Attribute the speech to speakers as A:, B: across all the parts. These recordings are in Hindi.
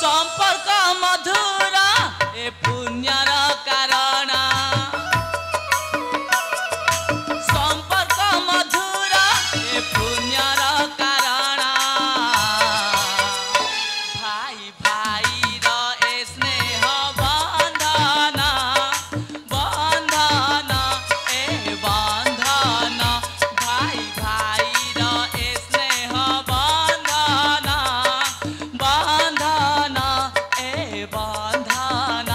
A: संपर्क मधुर ए पुण्यर कारण संपर्क मधुर ए पुण्यर कारण भाई भाई रो ए स्नेह बंधन बंधन ए बंधन भाई भाई रो ए स्नेह बंधन बंधन ए बंधन।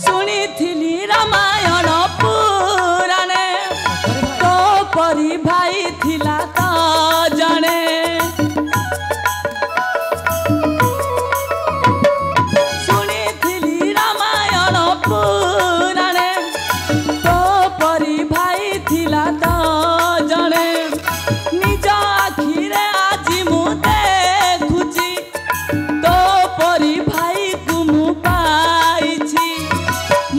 A: सुनी रामायण पुराणे तो परी भाई थिला तो जने सुनी रामायण पुराणे तो परी भाई थिला तो जने निज आखिरे आज मु देखुची तो परी भाई को मु पाइछि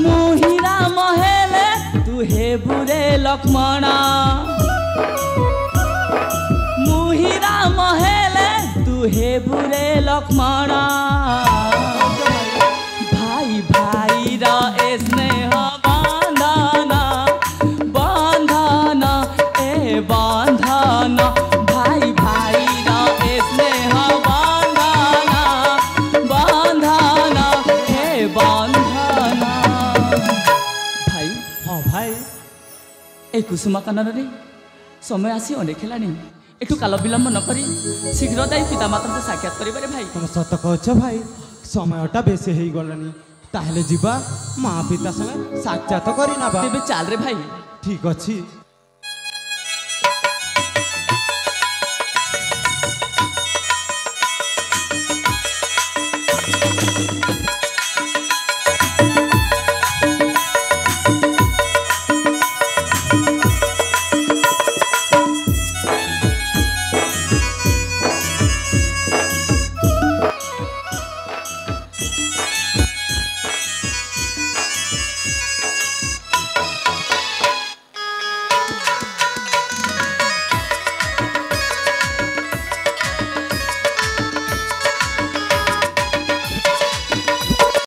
A: मुहिरा महेले तू हे बुरे लक्ष्मण मुहिरा महेले तू हे बुरे लक्ष्मण भाई भाई रा ए स्नेह बंधन बंधन ए बंधन भाई भाई रा ए स्नेह बंधन बंधन ए बंधन। भाई
B: हाँ भाई
A: ए कुसुमा कानन रे समय आसी अनेक हेलानी एठू काल विलंब न करी शीघ्र जाई पितामाता को साक्षात करिबारे भाई।
B: तुम सत कहछ भाई समयटा बेसी हेई गलानी ताहले जिबा माँ पिता संगे साक्षात करी ना बा
A: तेबे चाल रे भाई।
B: ठीक अछि।